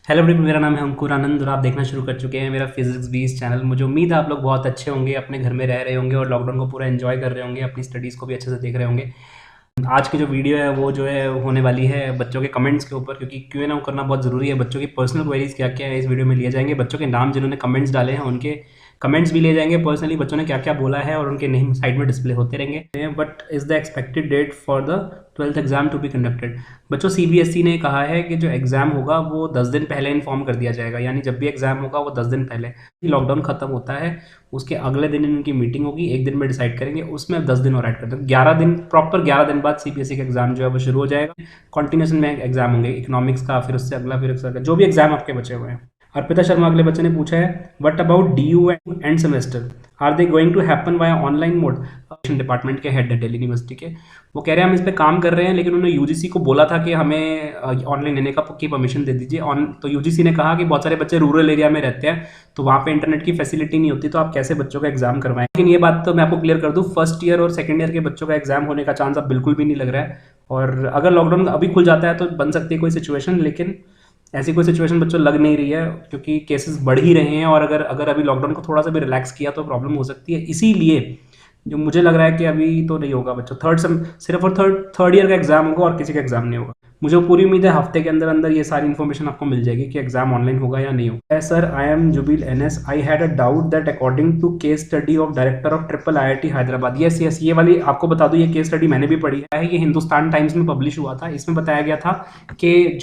Hello everyone, मेरा नाम है अंकुर आनंद और आप देखना शुरू कर चुके हैं मेरा फिजिक्स बीस चैनल। मुझे उम्मीद है आप लोग बहुत अच्छे होंगे, अपने घर में रह रहे होंगे और लॉकडाउन को पूरा एंजॉय कर रहे होंगे, अपनी स्टडीज़ को भी अच्छे से देख रहे होंगे। आज की जो वीडियो है वो जो है होने वाली है बच्चों के कमेंट्स के ऊपर, क्योंकि क्यों ना करना बहुत ज़रूरी है। बच्चों की पर्सनल क्वेरीज क्या क्या है इस वीडियो में लिए जाएंगे, बच्चों के नाम जिन्होंने कमेंट्स डाले हैं उनके कमेंट्स भी लिए जाएंगे, पर्सनली बच्चों ने क्या क्या बोला है और उनके नेम साइड में डिस्प्ले होते रहेंगे। But is the expected date for the 12th exam to be conducted. बच्चों सीबीएसई ने कहा है कि जो एग्ज़ाम होगा वो 10 दिन पहले इन्फॉर्म कर दिया जाएगा, यानी जब भी एग्ज़ाम होगा वो 10 दिन पहले। लॉकडाउन खत्म होता है उसके अगले दिन इनकी मीटिंग होगी, एक दिन में डिसाइड करेंगे, उसमें 10 दिन और ऐड कर देंगे। 11 दिन, प्रॉपर 11 दिन बाद सीबीएसई का एग्जाम जो है वो शुरू हो जाएगा। कॉन्टिन्यूशन में एग्जाम होंगे, इकोनॉमिक्स का, फिर उससे अगला, फिर उससे अगला, जो भी एग्जाम आपके बचे हुए हैं। अर्पिता शर्मा अगले बच्चे ने पूछा है, what about DU end semester, are they going to happen via online mode. Department के हेड है दिल्ली यूनिवर्सिटी के, वो कह रहे हैं हम इस पे काम कर रहे हैं, लेकिन उन्होंने यूजीसी को बोला था कि हमें ऑनलाइन लेने की परमिशन दे दीजिए। तो यूजीसी ने कहा कि बहुत सारे बच्चे रूरल एरिया में रहते हैं तो वहाँ पे इंटरनेट की फैसिलिटी नहीं होती, तो आप कैसे बच्चों का एग्जाम करवाएं। लेकिन ये बात तो मैं आपको क्लियर कर दूँ, फर्स्ट ईयर और सेकंड ईयर के बच्चों का एग्जाम होने का चांस अब बिल्कुल भी नहीं लग रहा है। और अगर लॉकडाउन अभी खुल जाता है तो बन सकती है कोई सिचुएशन, लेकिन ऐसी कोई सिचुएशन बच्चों लग नहीं रही है, क्योंकि केसेस बढ़ ही रहे हैं। और अगर अगर अभी लॉकडाउन को थोड़ा सा भी रिलैक्स किया तो प्रॉब्लम हो सकती है। इसीलिए जो मुझे लग रहा है कि अभी तो नहीं होगा बच्चों, सिर्फ और थर्ड ईयर का एग्जाम होगा और किसी का एग्जाम नहीं होगा। मुझे पूरी उम्मीद है हफ्ते के अंदर अंदर ये सारी इन्फॉर्मेशन आपको मिल जाएगी कि एग्जाम ऑनलाइन होगा या नहीं होगा। Sir, I am Jubil NS, I had a doubt that according to case study of director of triple IIT Hyderabad. Yes yes, ये वाली आपको बता दूं, ये केस स्टडी मैंने भी पढ़ी है, ये हिंदुस्तान टाइम्स में पब्लिश हुआ था। इसमें बताया गया था कि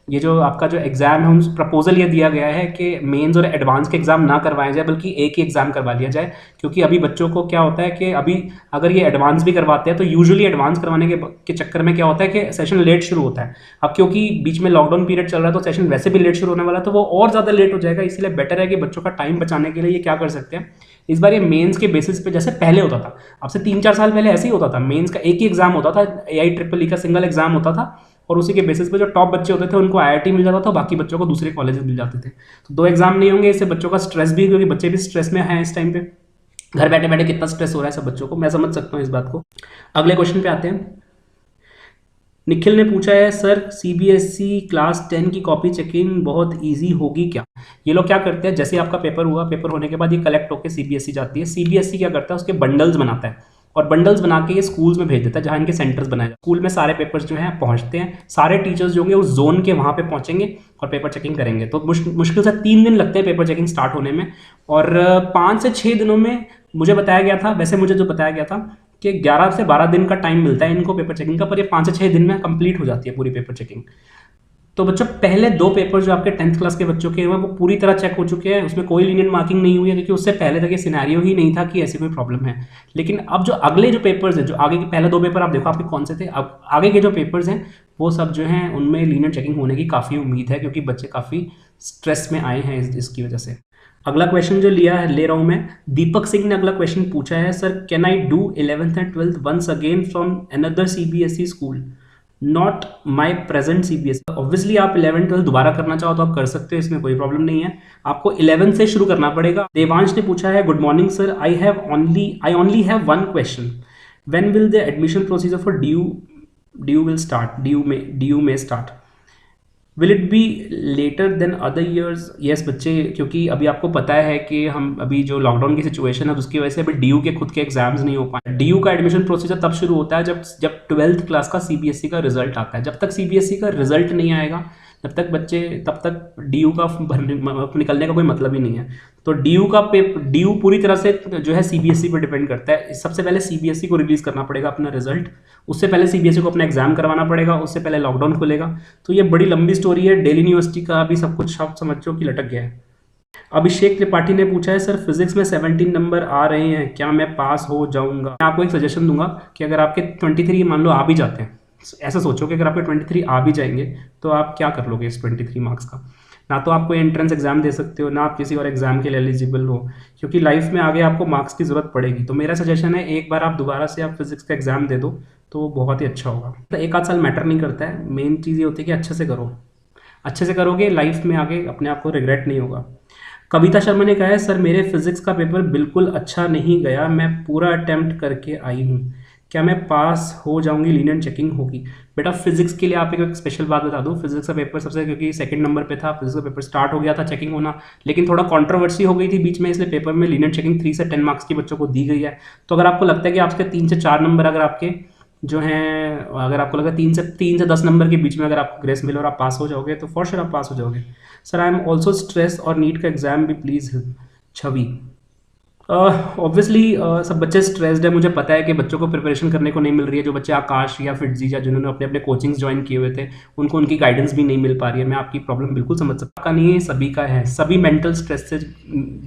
ये जो आपका जो एग्ज़ाम है उन प्रपोजल ये दिया गया है कि मेंस और एडवांस के एग्ज़ाम ना करवाए जाए, बल्कि एक ही एग्ज़ाम करवा लिया जाए। क्योंकि अभी बच्चों को क्या होता है कि अभी अगर ये एडवांस भी करवाते हैं तो यूजुअली एडवांस करवाने के चक्कर में क्या होता है कि सेशन लेट शुरू होता है। अब क्योंकि बीच में लॉकडाउन पीरियड चल रहा है तो सेशन वैसे भी लेट शुरू होने वाला है, तो वो और ज़्यादा लेट हो जाएगा। इसलिए बेटर है कि बच्चों का टाइम बचाने के लिए ये क्या कर सकते हैं, इस बार ये मेंस के बेसिस पे जैसे पहले होता था, अब से 3-4 साल पहले ऐसे ही होता था, मेंस का एक ही एग्जाम होता था, AIEEE का सिंगल एग्जाम होता था, और उसी के बेसिस पे जो टॉप बच्चे होते थे उनको आईआईटी मिल जाता था, बाकी बच्चों को दूसरे कॉलेजेस मिल जाते थे। तो 2 एग्जाम नहीं होंगे, इससे बच्चों का स्ट्रेस भी, क्योंकि बच्चे भी स्ट्रेस में हैं इस टाइम पे, घर बैठे बैठे कितना स्ट्रेस हो रहा है सब बच्चों को, मैं समझ सकता हूँ इस बात को। अगले क्वेश्चन पे आते हैं। निखिल ने पूछा है, सर सीबीएसई क्लास 10 की कॉपी चेकिंग बहुत इजी होगी क्या। ये लोग क्या करते हैं, जैसे आपका पेपर हुआ, पेपर होने के बाद ये कलेक्ट होकर सीबीएसई जाती है। सीबीएसई क्या करता है, उसके बंडल्स बनाता है और बंडल्स बना के ये स्कूल्स में भेज देता है, जहाँ इनके सेंटर्स बनाए जाते हैं। स्कूल में सारे पेपर्स जो हैं पहुँचते हैं, सारे टीचर्स जो होंगे उस जोन के वहाँ पे पहुँचेंगे और पेपर चेकिंग करेंगे। तो मुश्किल से 3 दिन लगते हैं पेपर चेकिंग स्टार्ट होने में, और 5 से 6 दिनों में मुझे बताया गया था, वैसे मुझे जो बताया गया था कि 11 से 12 दिन का टाइम मिलता है इनको पेपर चेकिंग का, पर ये 5 से 6 दिन में कंप्लीट हो जाती है पूरी पेपर चेकिंग। तो बच्चों, पहले 2 पेपर जो आपके 10th क्लास के बच्चों के हैं वो पूरी तरह चेक हो चुके हैं, उसमें कोई लीनियंट मार्किंग नहीं हुई है, क्योंकि उससे पहले तक ये सिनेरियो ही नहीं था कि ऐसी कोई प्रॉब्लम है। लेकिन अब जो अगले जो पेपर्स हैं, जो आगे के पहले 2 पेपर आप देखो आपके कौन से थे, अब आगे के जो पेपर्स हैं वो सब जो हैं उनमें लीनियंट चेकिंग होने की काफ़ी उम्मीद है, क्योंकि बच्चे काफ़ी स्ट्रेस में आए हैं इसकी वजह से। अगला क्वेश्चन जो ले रहा हूं मैं, दीपक सिंह ने अगला क्वेश्चन पूछा है, sir can I do 11th and 12th once again from another CBSE school, not my present CBSE. Obviously आप 11th 12th दोबारा करना चाहो तो आप कर सकते हो, इसमें कोई प्रॉब्लम नहीं है। आपको 11th से शुरू करना पड़ेगा। देवांश ने पूछा है, good morning sir, I only have one question, when will the admission procedure for due में start, will it be later than other years. Yes बच्चे, क्योंकि अभी आपको पता है कि हम अभी जो लॉकडाउन की सिचुएशन है उसकी वजह से अभी डीयू के खुद के एग्जाम्स नहीं हो पाए। डीयू का एडमिशन प्रोसीजर तब शुरू होता है जब 12th क्लास का सीबीएसई का रिजल्ट आता है। जब तक सीबीएसई का रिजल्ट नहीं आएगा तब तक डीयू का निकलने का कोई मतलब ही नहीं है। तो डीयू पूरी तरह से जो है सीबीएसई पर डिपेंड करता है। सबसे पहले सीबीएसई को रिलीज करना पड़ेगा अपना रिजल्ट, उससे पहले सीबीएसई को अपना एग्जाम करवाना पड़ेगा, उससे पहले लॉकडाउन खुलेगा। तो ये बड़ी लंबी स्टोरी है। दिल्ली यूनिवर्सिटी का अभी सब कुछ आप समझो कि लटक गया है। अभिषेक त्रिपाठी ने पूछा है, सर फिजिक्स में 17 नंबर आ रहे हैं, क्या मैं पास हो जाऊंगा। मैं आपको एक सजेशन दूंगा कि अगर आपके 23 मान लो आ भी जाते हैं, ऐसा सोचो कि अगर आपके 23 आ भी जाएंगे तो आप क्या कर लोगे इस 23 मार्क्स का। ना तो आप कोई एंट्रेंस एग्जाम दे सकते हो, ना आप किसी और एग्जाम के लिए एलिजिबल हो, क्योंकि लाइफ में आगे आपको मार्क्स की ज़रूरत पड़ेगी। तो मेरा सजेशन है, एक बार आप दोबारा से आप फिजिक्स का एग्जाम दे दो तो बहुत ही अच्छा होगा। तो 1 आध साल मैटर नहीं करता है, मेन चीज़ ये होती है कि अच्छे से करो। अच्छे से करोगे, लाइफ में आगे अपने आप को रिग्रेट नहीं होगा। कविता शर्मा ने कहा है, सर मेरे फिजिक्स का पेपर बिल्कुल अच्छा नहीं गया, मैं पूरा अटेम्प्ट करके आई हूँ, क्या मैं पास हो जाऊंगी, लीनियंट चेकिंग होगी? बेटा फिजिक्स के लिए आप एक स्पेशल बात बता दूं, फिजिक्स का पेपर सबसे, क्योंकि सेकंड नंबर पे था, फिजिक्स का पेपर स्टार्ट हो गया था चेकिंग होना, लेकिन थोड़ा कंट्रोवर्सी हो गई थी बीच में, इसलिए पेपर में लीनियंट चेकिंग 3 से 10 मार्क्स की बच्चों को दी गई है। तो अगर आपको लगता है कि आपके 3 से 4 नंबर अगर आपके जो हैं, अगर आपको लगा 3 से 10 नंबर के बीच में अगर आपको ग्रेस मिले और आप पास हो जाओगे, तो फॉर श्योर आप पास हो जाओगे। Sir I am also stress और नीट का एग्जाम भी प्लीज़ छवि। ऑब्वियसली सब बच्चे स्ट्रेस्ड है, मुझे पता है कि बच्चों को प्रिपरेशन करने को नहीं मिल रही है। जो बच्चे आकाश या फिटजी या जिन्होंने अपने अपने कोचिंग्स ज्वाइन किए हुए थे, उनको उनकी गाइडेंस भी नहीं मिल पा रही है। मैं आपकी प्रॉब्लम बिल्कुल समझ सकता, आपका नहीं है, सभी का है, सभी मेंटल स्ट्रेस से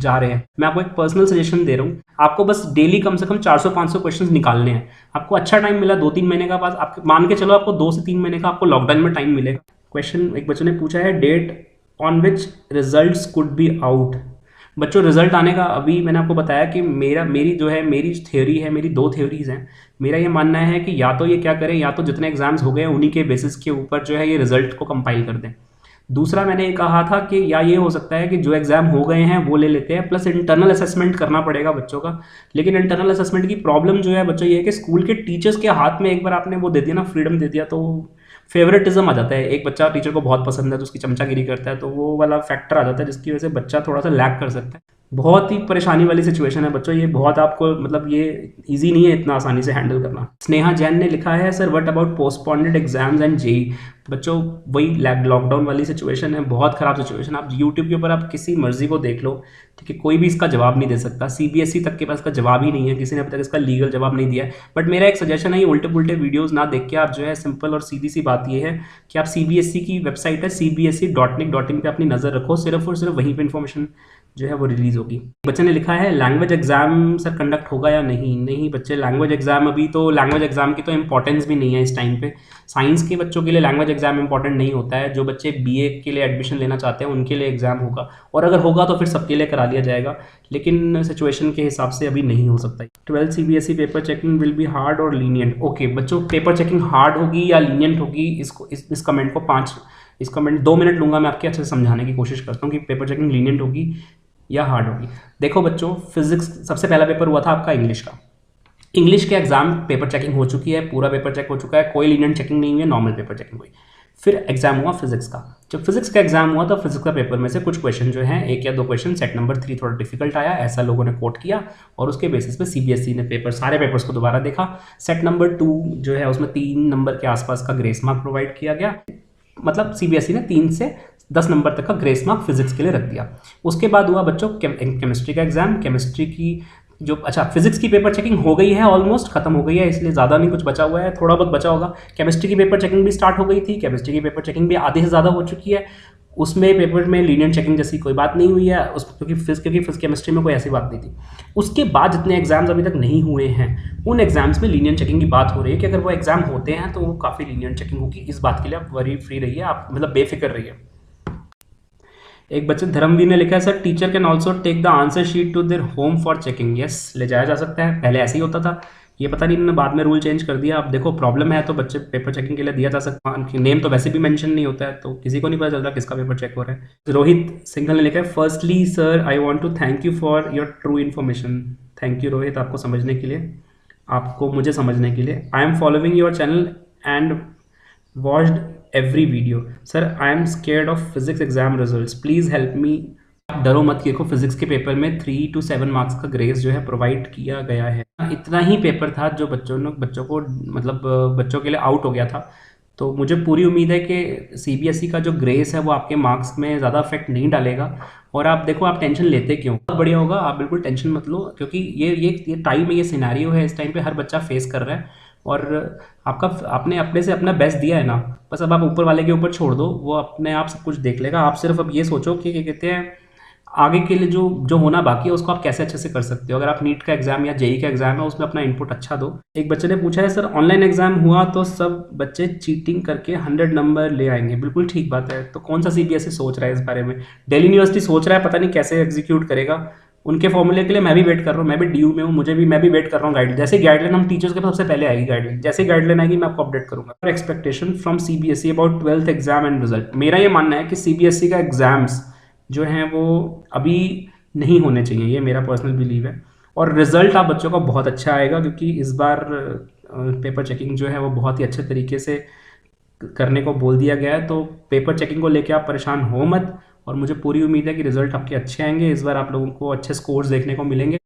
जा रहे हैं। मैं आपको एक पर्सनल सजेशन दे रहा हूँ, आपको बस डेली कम से कम 400-500 क्वेश्चन निकालने हैं। आपको अच्छा टाइम मिला 2-3 महीने का, पास आप मान के चलो आपको 2 से 3 महीने का आपको लॉकडाउन में टाइम मिलेगा। क्वेश्चन एक बच्चे ने पूछा है, date on which results could be out. बच्चों रिजल्ट आने का अभी मैंने आपको बताया कि मेरी जो है, मेरी थ्योरी है, मेरी 2 थ्योरीज हैं। मेरा ये मानना है कि या तो ये क्या करें, या तो जितने एग्जाम्स हो गए उन्हीं के बेसिस के ऊपर जो है ये रिजल्ट को कंपाइल कर दें। दूसरा मैंने ये कहा था कि या ये हो सकता है कि जो एग्जाम हो गए हैं वो ले लेते हैं, प्लस इंटरनल असेसमेंट करना पड़ेगा बच्चों का। लेकिन इंटरनल असेसमेंट की प्रॉब्लम जो है बच्चों ये है कि स्कूल के टीचर्स के हाथ में एक बार आपने वो दे दिया ना, फ्रीडम दे दिया, तो फेवरेटिज्म आ जाता है। एक बच्चा टीचर को बहुत पसंद है तो उसकी चमचागिरी करता है, तो वो वाला फैक्टर आ जाता है, जिसकी वजह से बच्चा थोड़ा सा लैग कर सकता है। बहुत ही परेशानी वाली सिचुएशन है बच्चों, ये बहुत आपको मतलब ये इजी नहीं है इतना आसानी से हैंडल करना। स्नेहा जैन ने लिखा है, sir what about postponed exams and JEE. बच्चों वही लॉकडाउन वाली सिचुएशन है, बहुत ख़राब सिचुएशन। आप यूट्यूब के ऊपर आप किसी मर्जी को देख लो, ठीक है, कोई भी इसका जवाब नहीं दे सकता। सीबीएसई तक के पास इसका जवाब ही नहीं है, किसी ने अभी तक इसका लीगल जवाब नहीं दिया है। बट मेरा एक सजेशन है, ये उल्टे पुल्टे वीडियोज़ ना देख के आप जो है, सिंपल और सीधी सी बात ये है कि आप सीबीएसई की वेबसाइट है cbse.nic.in पे अपनी नज़र रखो, सिर्फ और सिर्फ वहीं पर इन्फॉर्मेशन जो है वो रिलीज होगी। बच्चे ने लिखा है, लैंग्वेज एग्जाम सर कंडक्ट होगा या नहीं? नहीं बच्चे, लैंग्वेज एग्जाम अभी तो, लैंग्वेज एग्जाम की तो इंपॉर्टेंस भी नहीं है इस टाइम पे। साइंस के बच्चों के लिए लैंग्वेज एग्जाम इंपॉर्टेंट नहीं होता है। जो बच्चे बीए के लिए एडमिशन लेना चाहते हैं उनके लिए एग्जाम होगा, और अगर होगा तो फिर सबके लिए करा लिया जाएगा, लेकिन सिचुएशन के हिसाब से अभी नहीं हो सकता। 12 CBSE paper checking will be hard और लीनियंट। ओके बच्चों, पेपर चेकिंग हार्ड होगी या लीनियंट होगी, इसको इस कमेंट को 2 मिनट लूंगा मैं आपके अच्छे से समझाने की कोशिश करता हूँ कि पेपर चेकिंग लीनियंट होगी या हार्ड होगी। देखो बच्चों, फिजिक्स सबसे पहला पेपर हुआ था आपका इंग्लिश का। इंग्लिश के एग्जाम पेपर चेकिंग हो चुकी है, पूरा पेपर चेक हो चुका है, कोई लीनियंट चेकिंग नहीं हुई है, नॉर्मल पेपर चेकिंग हुई। फिर एग्जाम हुआ फिजिक्स का। जब फिजिक्स का एग्जाम हुआ तो फिजिक्स का पेपर में से कुछ क्वेश्चन जो हैं, 1 या 2 क्वेश्चन सेट नंबर 3 थोड़ा डिफिकल्ट आया, ऐसा लोगों ने कोट किया, और उसके बेसिस पे सीबीएसई ने सारे पेपर्स को दोबारा देखा। सेट नंबर 2 जो है उसमें 3 नंबर के आसपास का ग्रेस मार्क प्रोवाइड किया गया, मतलब सीबीएसई ने 3 से 10 नंबर तक का ग्रेस मार्क फिजिक्स के लिए रख दिया। उसके बाद हुआ बच्चों केमिस्ट्री का एग्जाम। केमिस्ट्री की जो, अच्छा फिजिक्स की पेपर चेकिंग हो गई है, ऑलमोस्ट खत्म हो गई है, इसलिए ज़्यादा नहीं कुछ बचा हुआ है, थोड़ा बहुत बचा होगा। केमिस्ट्री की पेपर चेकिंग भी स्टार्ट हो गई थी, केमिस्ट्री की पेपर चेकिंग भी आधे से ज़्यादा हो चुकी है। उसमें पेपर में लीनियंट चेकिंग जैसी कोई बात नहीं हुई है, क्योंकि केमिस्ट्री में कोई ऐसी बात नहीं थी। उसके बाद जितने एग्जाम्स अभी तक नहीं हुए हैं, उन एग्जाम्स में लीनियंट चेकिंग की बात हो रही है कि अगर वो एग्जाम होते हैं तो वो काफ़ी लीनियंट चेकिंग होगी। इस बात के लिए आप वरी फ्री रहिए, आप मतलब बेफिक्र रहिए। एक बच्चे धर्मवीर ने लिखा है, sir teacher can also take the answer sheet to their home for checking. Yes, ले जाया जा सकता है, पहले ऐसे ही होता था, ये पता नहीं इन्होंने बाद में रूल चेंज कर दिया। अब देखो प्रॉब्लम है तो बच्चे पेपर चेकिंग के लिए दिया जा सकता है, नेम तो वैसे भी मेंशन नहीं होता है, तो किसी को नहीं पता चल रहा किसका पेपर चेक हो रहा है। रोहित सिंघल ने लिखा है, firstly sir I want to thank you for your true information. Thank you Rohit, आपको समझने के लिए, आपको मुझे समझने के लिए। I am following your channel and watched every video. Sir I am scared of physics exam results, please help me. डरो मत, देखो फिजिक्स के पेपर में 3 to 7 मार्क्स का ग्रेस जो है प्रोवाइड किया गया है। इतना ही पेपर था जो बच्चों को मतलब बच्चों के लिए आउट हो गया था, तो मुझे पूरी उम्मीद है कि सीबीएसई का जो ग्रेस है वो आपके मार्क्स में ज़्यादा इफेक्ट नहीं डालेगा। और आप देखो, आप टेंशन लेते क्यों, बहुत बढ़िया होगा, आप बिल्कुल टेंशन मत लो, क्योंकि ये टाइम है, ये सिनेरियो है, इस टाइम पे हर बच्चा फेस कर रहा है, और आपने अपने से अपना बेस्ट दिया है ना, बस अब आप ऊपर वाले के ऊपर छोड़ दो, वो अपने आप सब कुछ देख लेगा। आप सिर्फ अब ये सोचो कि क्या कहते हैं, आगे के लिए जो होना बाकी है उसको आप कैसे अच्छे से कर सकते हो। अगर आप नीट का एग्जाम या जेई का एग्जाम है उसमें अपना इनपुट अच्छा दो। एक बच्चे ने पूछा है, सर ऑनलाइन एग्जाम हुआ तो सब बच्चे चीटिंग करके 100 नंबर ले आएंगे। बिल्कुल ठीक बात है, तो कौन सा सीबीएसई सोच रहा है इस बारे में? दिल्ली यूनिवर्सिटी सोच रहा है, पता नहीं कैसे एग्जीक्यूट करेगा। उनके फॉर्मूले के लिए मैं भी वेट कर रहा हूँ, मैं भी ड्यू में हूँ, मैं भी वेट कर रहा हूँ गाइड। जैसे गाइडलाइन हम टीचर्स के पास सबसे पहले आएगी गाइडलाइन, जैसे गाइडलाइन आएगी मैं आपको अपडेट करूंगा। Expectation from CBSE about 12th exam and result. मेरा ये मानना है कि सीबीएसई का एग्जाम्स जो हैं वो अभी नहीं होने चाहिए, ये मेरा पर्सनल बिलीव है। और रिजल्ट आप बच्चों का बहुत अच्छा आएगा, क्योंकि इस बार पेपर चेकिंग जो है वो बहुत ही अच्छे तरीके से करने को बोल दिया गया है। तो पेपर चेकिंग को लेके आप परेशान हो मत, और मुझे पूरी उम्मीद है कि रिजल्ट आपके अच्छे आएंगे। इस बार आप लोगों को अच्छे स्कोर्स देखने को मिलेंगे।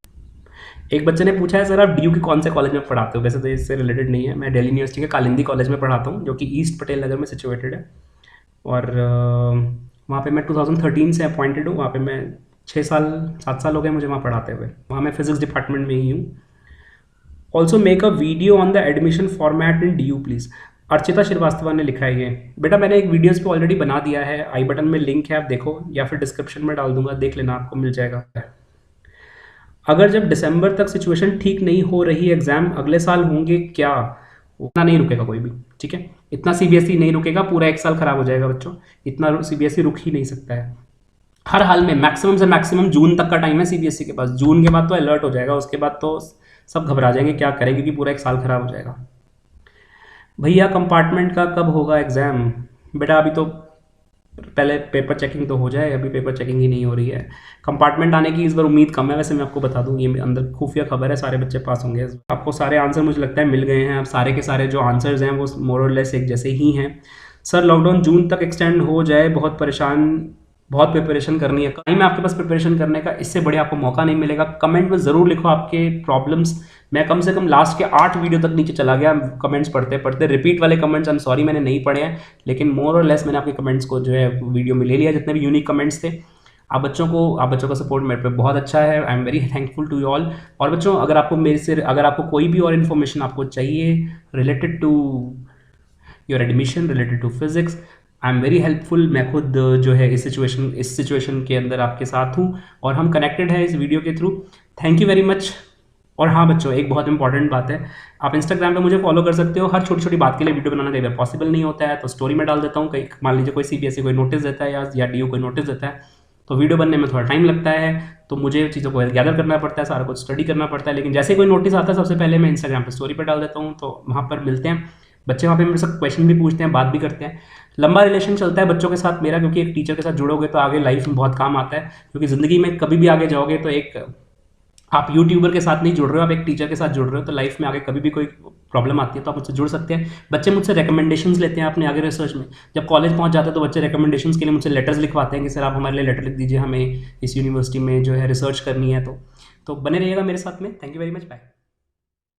एक बच्चे ने पूछा है, सर आप डी के कौन से कॉलेज में पढ़ाते हो? वैसे तो इससे रिलेटेड नहीं है, मैं दिल्ली यूनिवर्सिटी के कालिंदी कॉलेज में पढ़ाता हूँ, जो कि ईस्ट पटेल नगर में सिचुएटेड है। और वहाँ पे मैं 2013 से अपॉइंटेड हूँ। वहाँ पे मैं 7 साल हो गए मुझे वहाँ पढ़ाते हुए। वहाँ मैं फिजिक्स डिपार्टमेंट में ही हूँ। Also make a video on the admission format in D please. Archita Srivastava ने लिखा है ये। बेटा मैंने एक वीडियोस पे ऑलरेडी बना दिया है, आई बटन में लिंक है, आप देखो, या फिर डिस्क्रिप्शन में डाल दूंगा, देख लेना, आपको मिल जाएगा। अगर जब दिसंबर तक सिचुएशन ठीक नहीं हो रही, एग्जाम अगले साल होंगे क्या? उतना नहीं रुकेगा कोई भी, ठीक है? इतना सीबीएसई नहीं रुकेगा, पूरा 1 साल खराब हो जाएगा बच्चों। इतना सीबीएसई रुक ही नहीं सकता है। हर हाल में मैक्सिमम से मैक्सिमम जून तक का टाइम है सीबीएसई के पास। जून के बाद तो अलर्ट हो जाएगा, उसके बाद तो सब घबरा जाएंगे क्या करें, क्योंकि पूरा 1 साल खराब हो जाएगा। भैया कंपार्टमेंट का कब होगा एग्ज़ाम? बेटा अभी तो पहले पेपर चेकिंग तो हो जाए, अभी पेपर चेकिंग ही नहीं हो रही है। कंपार्टमेंट आने की इस बार उम्मीद कम है। वैसे मैं आपको बता दूं, ये अंदर खुफिया खबर है, सारे बच्चे पास होंगे। आपको सारे आंसर मुझे लगता है मिल गए हैं। अब सारे के सारे जो आंसर्स हैं वो मोर और लेस एक जैसे ही हैं। सर लॉकडाउन जून तक एक्सटेंड हो जाए, बहुत प्रिपरेशन करनी है। कहीं में आपके पास प्रिपरेशन करने का इससे बढ़िया आपको मौका नहीं मिलेगा। कमेंट में ज़रूर लिखो आपके प्रॉब्लम्स। मैं कम से कम लास्ट के 8 वीडियो तक नीचे चला गया कमेंट्स पढ़ते पढ़ते। रिपीट वाले कमेंट्स आई एम सॉरी मैंने नहीं पढ़े हैं, लेकिन मोर और लेस मैंने आपके कमेंट्स को जो है वीडियो में ले लिया, जितने भी यूनिक कमेंट्स थे। आप बच्चों का सपोर्ट मेरे पे बहुत अच्छा है। I am very thankful to you all. और बच्चों अगर आपको कोई भी और इन्फॉर्मेशन आपको चाहिए related to your admission, related to physics, I am very helpful. मैं खुद जो है इस सिचुएशन के अंदर आपके साथ हूँ, और हम कनेक्टेड हैं इस वीडियो के through. Thank you very much. और हाँ बच्चों, एक बहुत इंपॉर्टेंट बात है, आप इंस्टाग्राम पे मुझे फॉलो कर सकते हो। हर छोटी छोटी बात के लिए वीडियो बनाना कई बार पॉसिबल नहीं होता है, तो स्टोरी में डाल देता हूँ। कहीं मान लीजिए कोई सीबीएसई कोई नोटिस देता है या डीयू कोई नोटिस देता है, तो वीडियो बनने में थोड़ा टाइम लगता है, तो मुझे चीज़ों को गैदर करना पड़ता है, सारा कुछ स्टडी करना पड़ता है। लेकिन जैसे कोई नोटिस आता है, सबसे पहले मैं इंस्टाग्राम पर स्टोरी पर डाल देता हूँ, तो वहाँ पर मिलते हैं बच्चे। वहाँ पे मेरे से क्वेश्चन भी पूछते हैं, बात भी करते हैं। लंबा रिलेशन चलता है बच्चों के साथ मेरा, क्योंकि एक टीचर के साथ जुड़ोगे तो आगे लाइफ में बहुत काम आता है। क्योंकि ज़िंदगी में कभी भी आगे जाओगे तो आप यूट्यूबर के साथ नहीं जुड़ रहे हो, आप एक टीचर के साथ जुड़ रहे हो, तो लाइफ में आगे कभी भी कोई प्रॉब्लम आती है तो आप मुझसे जुड़ सकते हैं। बच्चे मुझसे रिकमेंडेशंस लेते हैं अपने आगे रिसर्च में। जब कॉलेज पहुंच जाते हैं तो बच्चे रिकमेंडेशंस के लिए मुझसे लेटर्स लिखवाते हैं कि सर आप हमारे लिए लेटर लिख दीजिए, हमें इस यूनिवर्सिटी में जो है रिसर्च करनी है। तो बने रहिएगा मेरे साथ में। Thank you very much, bye.